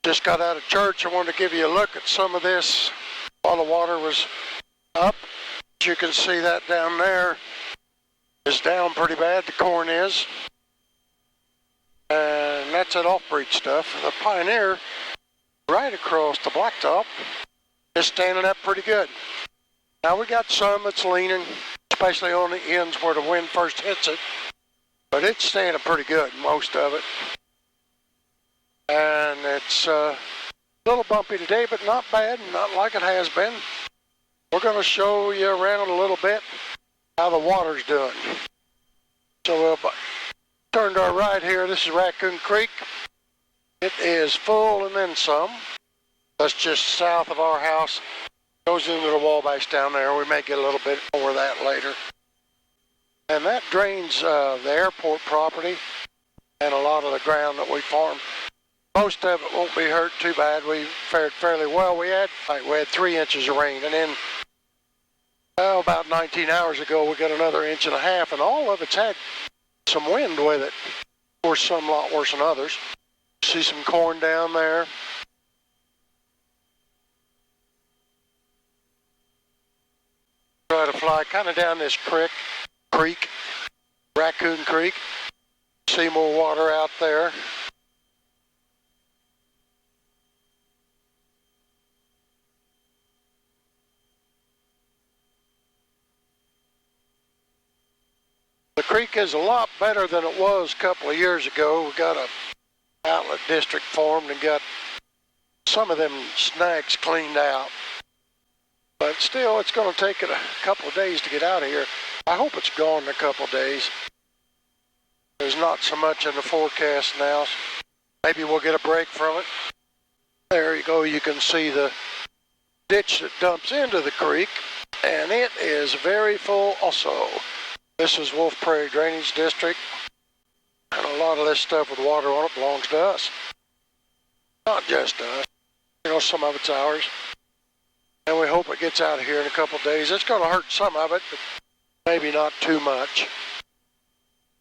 Just got out of church. I wanted to give you a look at some of this while the water was up. As you can see, that down there is down pretty bad. The corn is. And that's that off-breed stuff. The Pioneer, right across the blacktop, is standing up pretty good. Now we got some that's leaning, especially on the ends where the wind first hits it. But it's standing pretty good, most of it. And it's a little bumpy today, but not bad, not like it has been. We're going to show you around a little bit how the water's doing. So we'll turn to our right here. This is Raccoon Creek. It is full and then some. That's just south of our house. Goes into the Wabash down there. We may get a little bit more of that later. And that drains the airport property and a lot of the ground that we farm. Most of it won't be hurt too bad. We fared fairly well. We had 3 inches of rain, and then about 19 hours ago we got another 1.5 inches, and all of it's had some wind with it. Of course, some a lot worse than others. See some corn down there. Try to fly kind of down this creek, Raccoon Creek. See more water out there. The creek is a lot better than it was a couple of years ago. We got a outlet district formed and got some of them snags cleaned out. But still, it's going to take it a couple of days to get out of here. I hope it's gone in a couple of days. There's not so much in the forecast now. Maybe we'll get a break from it. There you go. You can see the ditch that dumps into the creek, and it is very full also. This is Wolf Prairie Drainage District, and a lot of this stuff with water on it belongs to us. Not just us. You know, some of it's ours. And we hope it gets out of here in a couple of days. It's going to hurt some of it, but maybe not too much.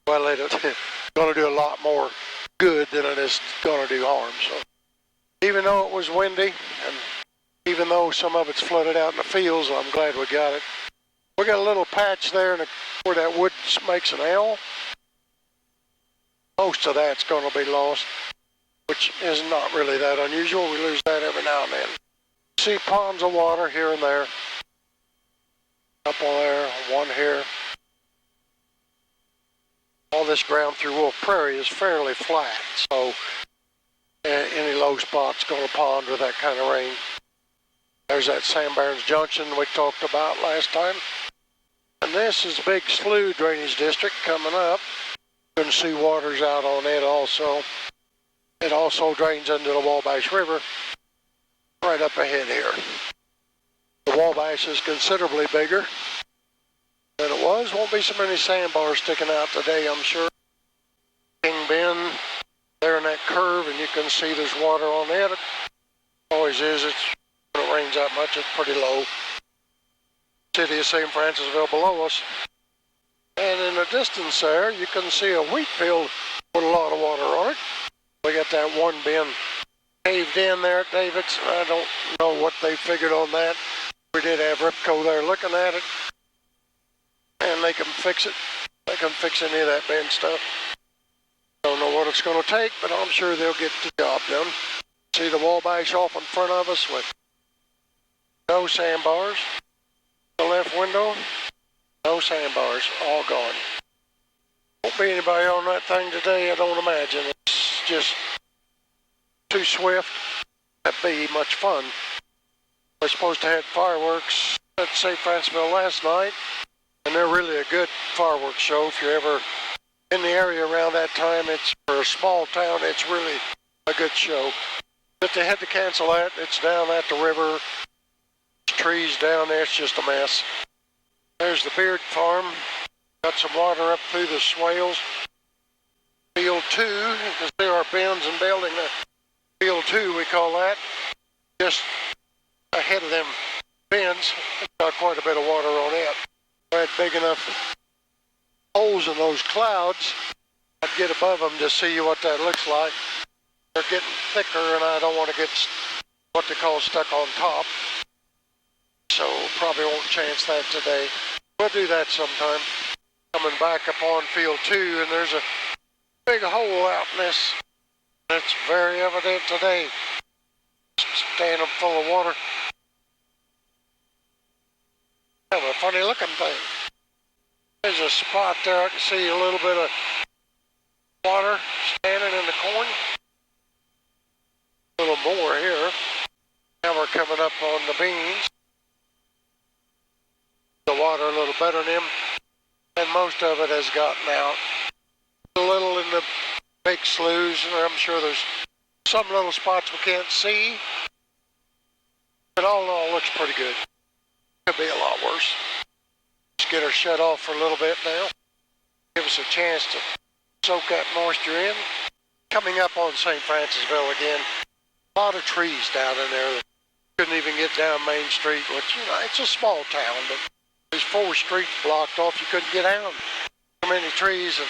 Well, it's going to do a lot more good than it is going to do harm. So, even though it was windy, and even though some of it's flooded out in the fields, I'm glad we got it. We got a little patch there where that wood makes an L. Most of that's going to be lost, which is not really that unusual. We lose that every now and then. See ponds of water here and there. Up on there, one here. All this ground through Wolf Prairie is fairly flat, so any low spot's going to pond with that kind of rain. There's that Sam Barons Junction we talked about last time. And this is a big slough drainage district coming up. You can see water's out on it also. It also drains into the Wabash River right up ahead here. The Wabash is considerably bigger than it was. Won't be so many sandbars sticking out today, I'm sure. King Bend there in that curve, and you can see there's water on it. It always is. When it rains that much, it's pretty low. City of St. Francisville below us. And in the distance there, you can see a wheat field with a lot of water on it. We got that one bend caved in there at David's. I don't know what they figured on that. We did have Ripco there looking at it. And they can fix it. They can fix any of that bend stuff. Don't know what it's going to take, but I'm sure they'll get the job done. See the Wabash off in front of us with no sandbars. The left window, no sandbars, all gone. Won't be anybody on that thing today, I don't imagine. It's just too swift. That'd be much fun. We're supposed to have fireworks at St. Francisville last night, and they're really a good fireworks show. If you're ever in the area around that time, it's for a small town, it's really a good show. But they had to cancel that. It's down at the river. Trees down there, it's just a mess. There's the Beard Farm. Got some water up through the swales. Field 2, you can see our bends and building. Field 2, we call that. Just ahead of them bends, got quite a bit of water on it. We had big enough holes in those clouds. I'd get above them to see what that looks like. they're getting thicker and I don't want to get what they call stuck on top. So probably won't chance that today. We'll do that sometime. Coming back up on field 2, and there's a big hole out in this. It's very evident today. Standing full of water. Kind of a funny looking thing. There's a spot there. I can see a little bit of water standing in the corn. A little more here. Now we're coming up on the beans. The water a little better than them, and most of it has gotten out. A little in the big sloughs, and I'm sure there's some little spots we can't see, but all in all, looks pretty good. Could be a lot worse. Just get her shut off for a little bit now. Give us a chance to soak that moisture in. Coming up on St. Francisville again, a lot of trees down in there that couldn't even get down Main Street, which, you know, it's a small town, but there's 4 streets blocked off. You couldn't get out. So many trees, and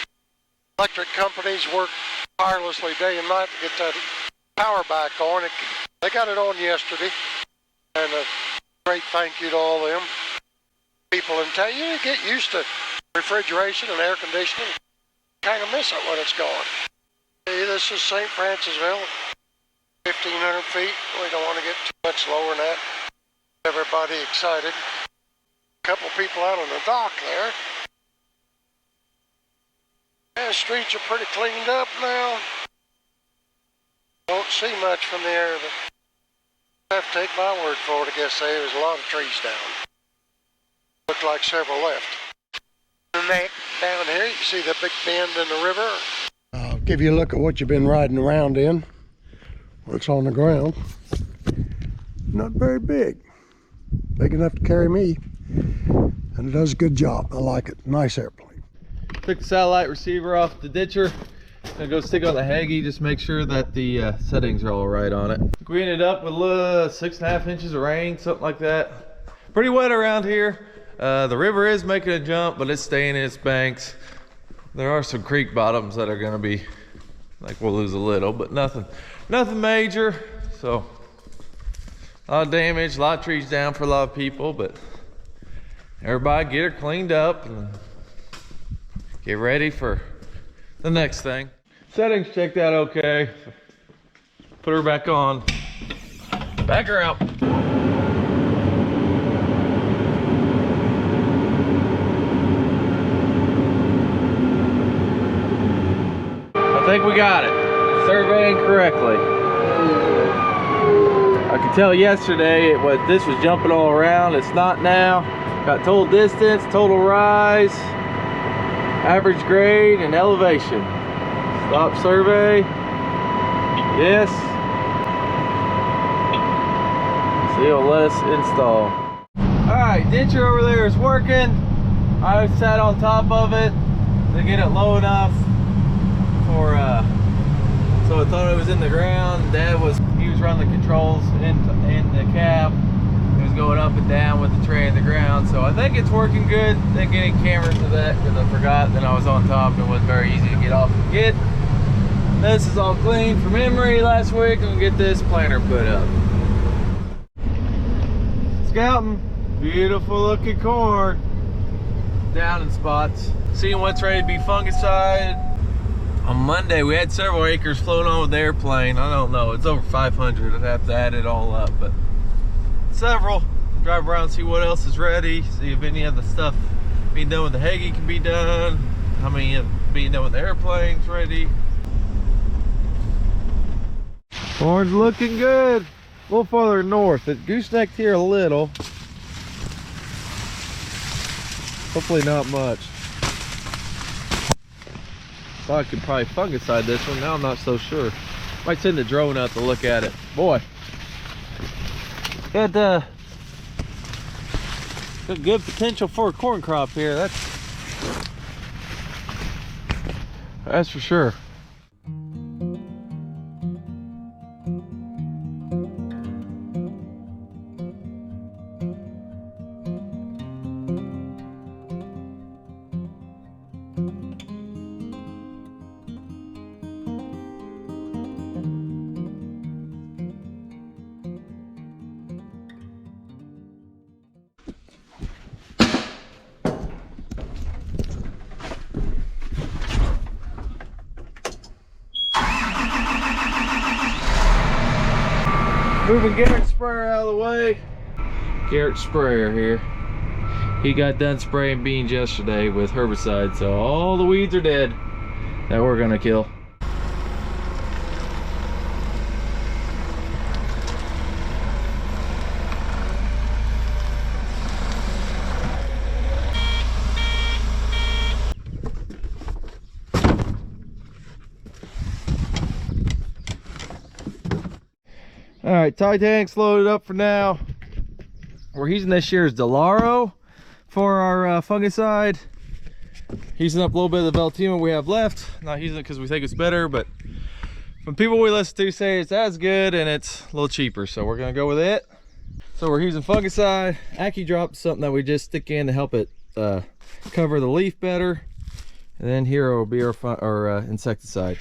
electric companies work tirelessly day and night to get that power back on. They got it on yesterday, and a great thank you to all them people in town. You get used to refrigeration and air conditioning. Kind of miss it when it's gone. Hey, this is St. Francisville, 1,500 feet. We don't want to get too much lower than that. Everybody excited. Couple people out on the dock there. Yeah, the streets are pretty cleaned up now. Don't see much from the air, but I have to take my word for it. I guess there's a lot of trees down. Look like several left. The neck down here, you can see the big bend in the river. I'll give you a look at what you've been riding around in. What's on the ground. Not very big. Big enough to carry me. And it does a good job. I like it. Nice airplane. Took the satellite receiver off the ditcher. Gonna go stick on the Haggy, just make sure that the settings are all right on it. We ended up with 6.5 inches of rain, something like that. Pretty wet around here. The river is making a jump, but it's staying in its banks. There are some creek bottoms that are gonna be, like, we'll lose a little, but nothing major. So a lot of damage, a lot of trees down for a lot of people, but everybody get her cleaned up and get ready for the next thing. Settings checked out okay. Put her back on. Back her out. I think we got it. Surveying correctly. I could tell yesterday this was jumping all around. It's not now. Got total distance, total rise, average grade, and elevation. Stop survey. Yes. So it'll let us install. Alright, ditcher over there is working. I sat on top of it to get it low enough for so I thought it was in the ground. Dad was running the controls in the cab. It was going up and down with the tray in the ground, so I think it's working good. Didn't get any cameras to that because I forgot that I was on top and it wasn't very easy to get off and get. This is all clean from memory last week. I'm gonna get this planter put up. Scouting, beautiful looking corn. Down in spots. Seeing what's ready to be fungicide. On Monday, we had several acres flown on with the airplane. I don't know, it's over 500. I'd have to add it all up, but several. Drive around, see what else is ready, see if any of the stuff being done with the Haggy can be done, how many of being done with the airplane's ready. Corn's looking good. A little farther north. It goosenecked here a little. Hopefully not much. Thought I could probably fungicide this one. Now I'm not so sure. Might send the drone out to look at it. Boy, got good potential for a corn crop here. That's for sure. Moving Garrett's sprayer out of the way. Garrett's sprayer here. He got done spraying beans yesterday with herbicide, so all the weeds are dead that we're gonna kill. All right, tie tank's loaded up for now. We're using this year's Delaro for our fungicide. Using up a little bit of the Veltima we have left. Not using it because we think it's better, but from people we listen to say it's as good and it's a little cheaper, so we're gonna go with it. So we're using fungicide. AccuDrop is something that we just stick in to help it cover the leaf better. And then here will be our insecticide.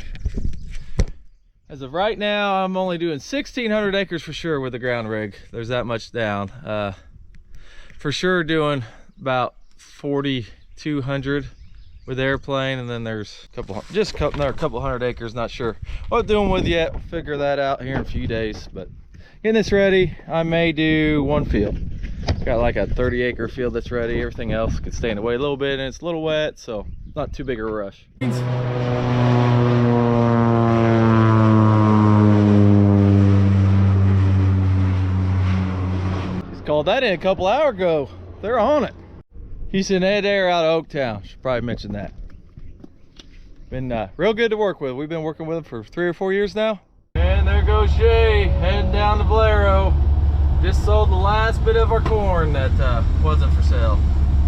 As of right now, I'm only doing 1,600 acres for sure with the ground rig. There's that much down. For sure doing about 4,200 with airplane, and then there's another couple hundred acres. Not sure what I'm doing with yet. We'll figure that out here in a few days. But getting this ready, I may do one field. Got like a 30-acre field that's ready. Everything else could stay in the way a little bit, and it's a little wet, so not too big a rush. Called that in a couple hours ago. They're on it. Houston Ed Air out of Oaktown. Should probably mention that. Been real good to work with. We've been working with them for 3 or 4 years now. And there goes Shay heading down to Valero. Just sold the last bit of our corn that wasn't for sale.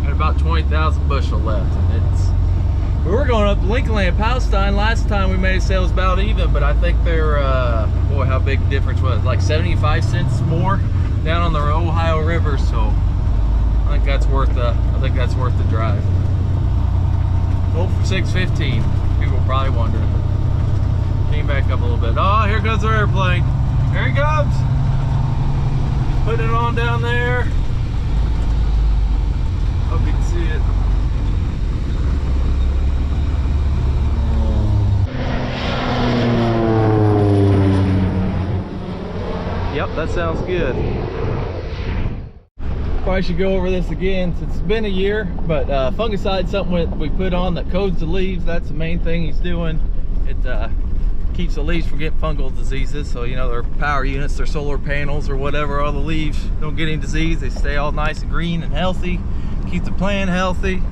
Had about 20,000 bushel left, and we were going up to Lincoln Land, Palestine. Last time we made a sale was about even, but I think they're boy, how big the difference was, like 75 cents more down on the Ohio River. So I think that's worth the drive. Hope for 615. People probably wondering. Came back up a little bit. Oh, here goes our airplane. Here he comes. Putting it on down there. Hope you can see it. Yep, that sounds good. Probably should go over this again since it's been a year, but fungicide's something we put on that coats the leaves. That's the main thing he's doing. It keeps the leaves from getting fungal diseases. So, you know, their power units, their solar panels or whatever, all the leaves don't get any disease. They stay all nice and green and healthy. Keep the plant healthy.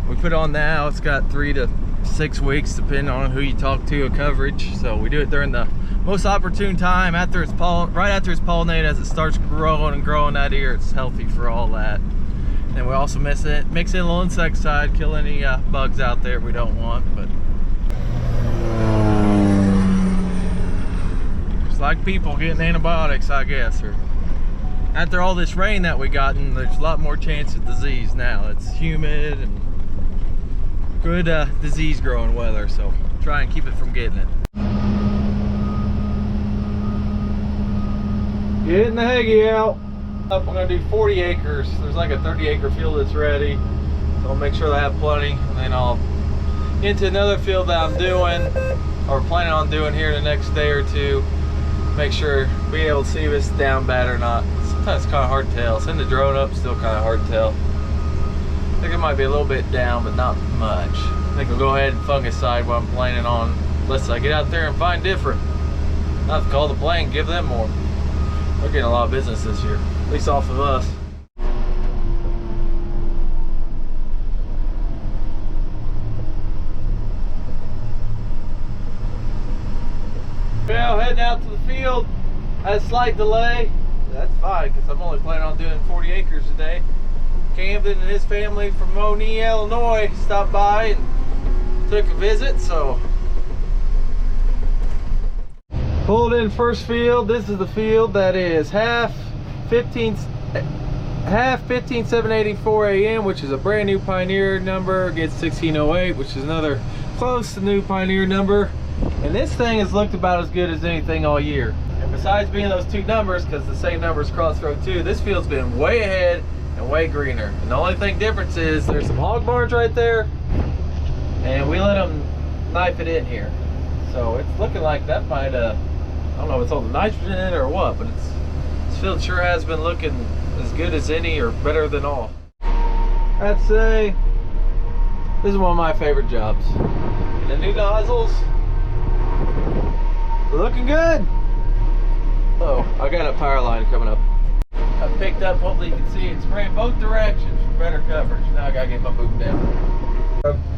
We put on now, it's got 3 to 6 weeks depending on who you talk to of coverage. So we do it during the most opportune time after it's right after it's pollinated. As it starts growing and growing that ear, it's healthy for all that. And we also mix in a little insecticide, kill any bugs out there we don't want. But it's like people getting antibiotics, I guess. Or after all this rain that we gotten, there's a lot more chance of disease now. It's humid and good disease growing weather, so try and keep it from getting it. Getting the heggy out. I'm gonna do 40 acres. There's like a 30-acre field that's ready, so I'll make sure I have plenty, and then I'll get into another field that I'm doing or planning on doing here the next day or two. Make sure, being able to see if it's down bad or not. Sometimes it's kind of hard to tell. Send the drone up, still kind of hard to tell. I think it might be a little bit down, but not much. I think I'll go ahead and fungicide what I'm planning on, unless I get out there and find different. I'll have to call the plane and give them more. They're getting a lot of business this year, at least off of us. Well, heading out to the field. Had a slight delay. That's fine, because I'm only planning on doing 40 acres today. Camden and his family from Monee, Illinois stopped by and took a visit, so pulled in first field. This is the field that is half 15784 AM, which is a brand new Pioneer number. Gets 1608, which is another close to new Pioneer number. And this thing has looked about as good as anything all year. And besides being those two numbers, because the same numbers crossroad too, this field's been way ahead and way greener. And the only thing difference is there's some hog barns right there, and we let them knife it in here. So it's looking like that might don't know if it's all the nitrogen in it or what, but this field sure has been looking as good as any or better than all. I'd say this is one of my favorite jobs. The new nozzles, looking good. Oh, I got a power line coming up. I picked up, hopefully you can see it, spraying both directions for better coverage. Now I gotta get my boom down.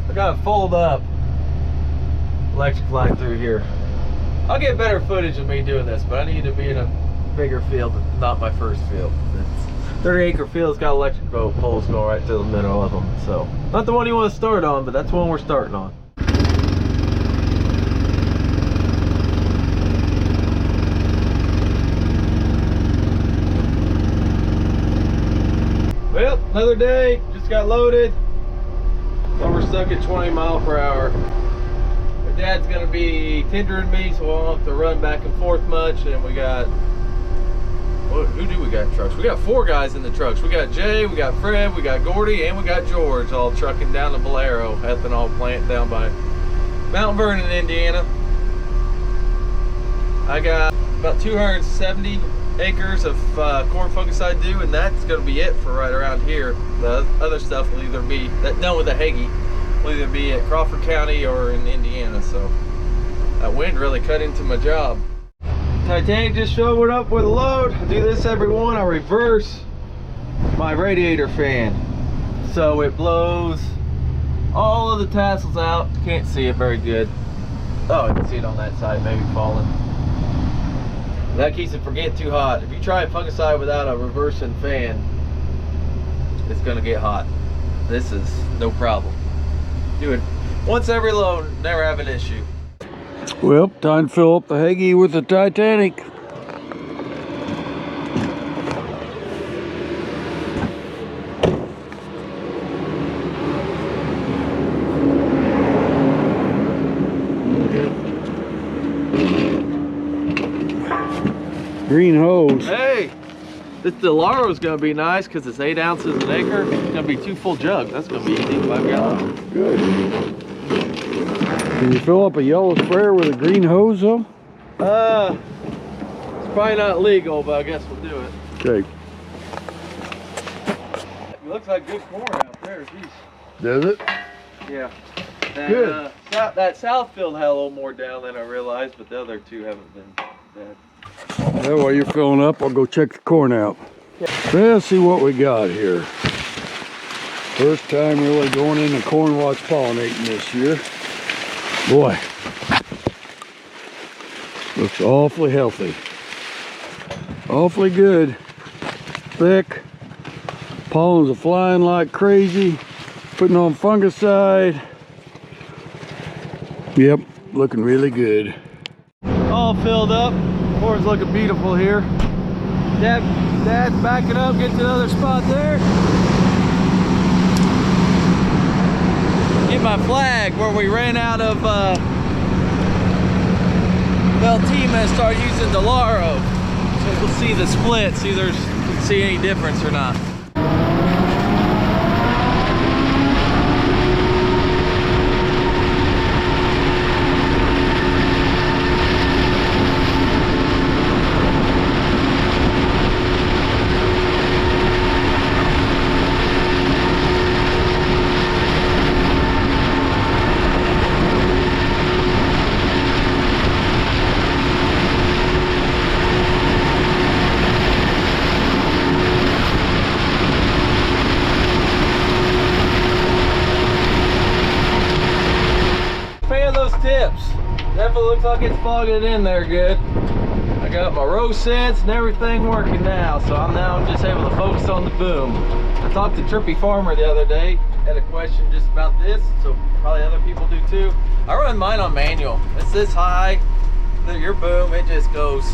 I got a fold up electric line through here. I'll get better footage of me doing this, but I need to be in a bigger field, not my first field. It's 30-acre field's got electric poles going right to the middle of them. So, not the one you want to start on, but that's the one we're starting on. Well, another day, just got loaded. So we're stuck at 20 miles per hour. My dad's gonna be tendering me, so I won't have to run back and forth much. And we got, who do we got in trucks? We got 4 guys in the trucks. We got Jay, we got Fred, we got Gordy, and we got George, all trucking down to Valero ethanol plant down by Mount Vernon, Indiana. I got about 270 acres of corn fungicide due, and that's going to be it for right around here. The other stuff will either be done with the Hagee, will either be at Crawford County or in Indiana. So that wind really cut into my job. Titanic just showed up with a load. I do this every one. I reverse my radiator fan so it blows all of the tassels out. Can't see it very good. Oh, I can see it on that side, maybe falling. That keeps it from getting too hot. If you try fungicide without a reversing fan, it's gonna get hot. This is no problem. Do it once every load, never have an issue. Well, time to fill up the Hagee with the Titanic. Green hose. Hey, this Delaro is gonna be nice because it's 8 ounces an acre. It's gonna be 2 full jugs. That's gonna be easy, 5 gallons. Good. Can you fill up a yellow sprayer with a green hose though? It's probably not legal, but I guess we'll do it. Okay. It looks like good corn out there. Geez. Does it? Yeah. Good. That south field had a little more down than I realized, but the other 2 haven't been bad. Well, while you're filling up, I'll go check the corn out. Let's see what we got here. First time really going into corn watch pollinating this year. Boy, looks awfully healthy. Awfully good. Thick. Pollens are flying like crazy. Putting on fungicide. Yep, looking really good. All filled up. Corn's looking beautiful here. Dad's backing up, get to another spot there. Get my flag where we ran out of Veltima and started using Delaro. So we'll see the split, see if there's any difference or not. Tips. Definitely looks like it's fogging in there good. I got my row sense and everything working now, so I'm now just able to focus on the boom. I talked to Trippy Farmer the other day, had a question just about this, so probably other people do too. I run mine on manual. It's this high, your boom, it just goes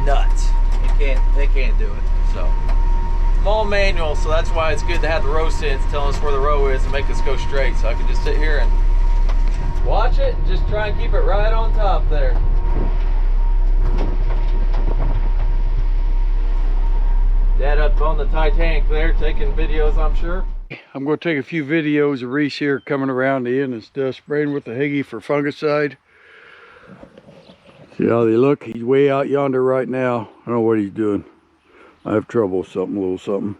nuts. They can't do it. So I'm all manual, so that's why it's good to have the row sense telling us where the row is and make us go straight, so I can just sit here and watch it and just try and keep it right on top there. Dad up on the Titanic there taking videos, I'm sure. I'm going to take a few videos of Reese here coming around the end and stuff, spraying with the Hagee for fungicide. See how they look? He's way out yonder right now. I don't know what he's doing. I have trouble with something, a little something.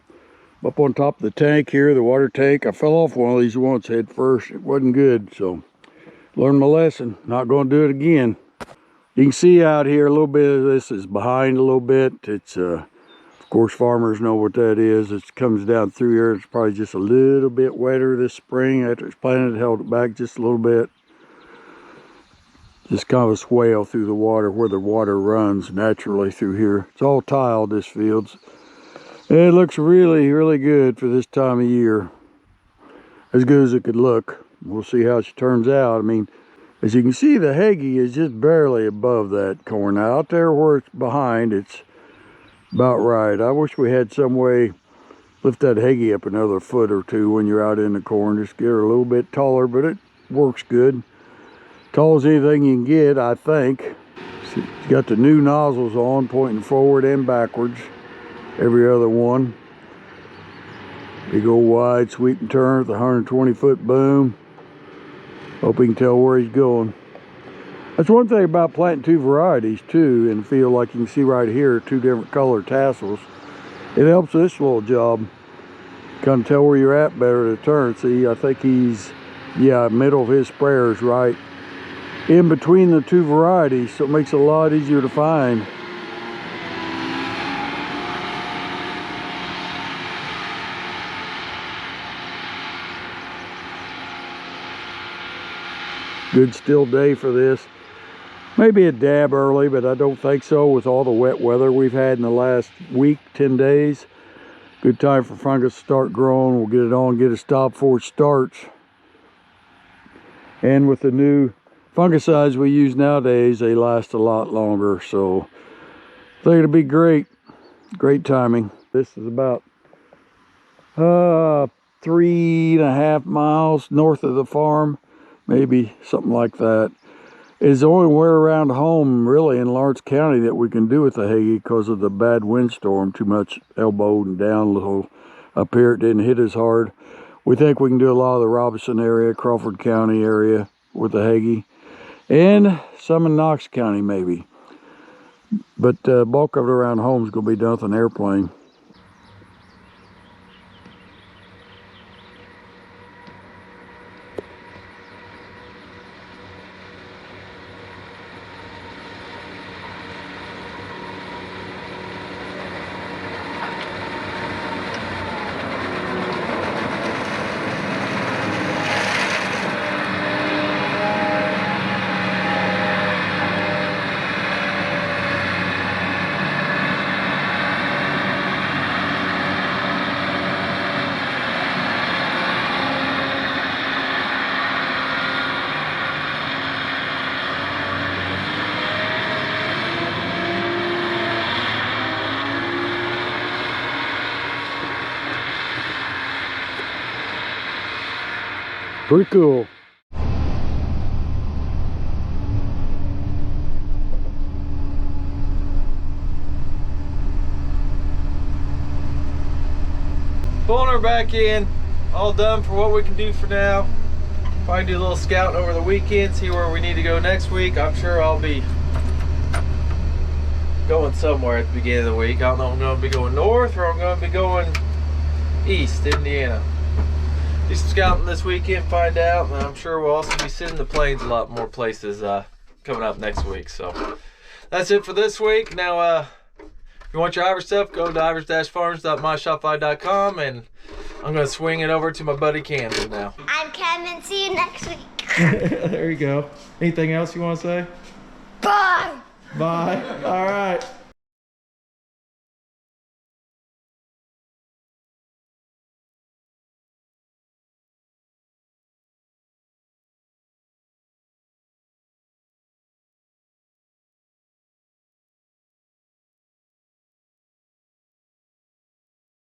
Up on top of the tank here, the water tank. I fell off one of these once head first. It wasn't good, so learned my lesson. Not going to do it again. You can see out here a little bit of this is behind a little bit. It's of course farmers know what that is. It comes down through here. It's probably just a little bit wetter this spring. After it's planted, it held it back just a little bit. Just kind of a swale through the water where the water runs naturally through here. It's all tiled, this field's. It looks really, really good for this time of year. As good as it could look. We'll see how it turns out. I mean, as you can see, the Hagee is just barely above that corn. Now, out there where it's behind, it's about right. I wish we had some way lift that Hagee up another foot or two when you're out in the corn. Just get her a little bit taller, but it works good. Tall as anything you can get, I think. She's got the new nozzles on, pointing forward and backwards. Every other one. Big old wide sweep and turn with a 120-foot boom. Hope you can tell where he's going. That's one thing about planting two varieties too in the field, like you can see right here, two different color tassels. It helps this little job. Kind of tell where you're at better to turn. See, I think he's, yeah, middle of his sprayer is right in between the two varieties, so it makes it a lot easier to find. Good still day for this. Maybe a dab early, but I don't think so with all the wet weather we've had in the last week, 10 days. Good time for fungus to start growing. We'll get it on, get it stopped before it starts. And with the new fungicides we use nowadays, they last a lot longer. So I think it'll be great. Great timing. This is about 3.5 miles north of the farm. Maybe something like that. It's the only way around home really in Lawrence County that we can do with the Hagee because of the bad windstorm. Too much elbowed and down a little up here. It didn't hit as hard. We think we can do a lot of the Robeson area, Crawford County area with the Hagee. And some in Knox County maybe. But bulk of it around home is going to be done with an airplane. Pretty cool. Pulling her back in, all done for what we can do for now. Probably do a little scouting over the weekend, see where we need to go next week. I'm sure I'll be going somewhere at the beginning of the week. I don't know if I'm going to be going north or I'm going to be going east, Indiana. Do some scouting this weekend, find out, and I'm sure we'll also be sending the planes a lot more places coming up next week. So that's it for this week. Now, if you want your Ivers stuff, go to ivers-farms.myshopify.com, and I'm going to swing it over to my buddy Camden now. I'm Kevin. See you next week. There you go. Anything else you want to say? Bye. Bye. All right.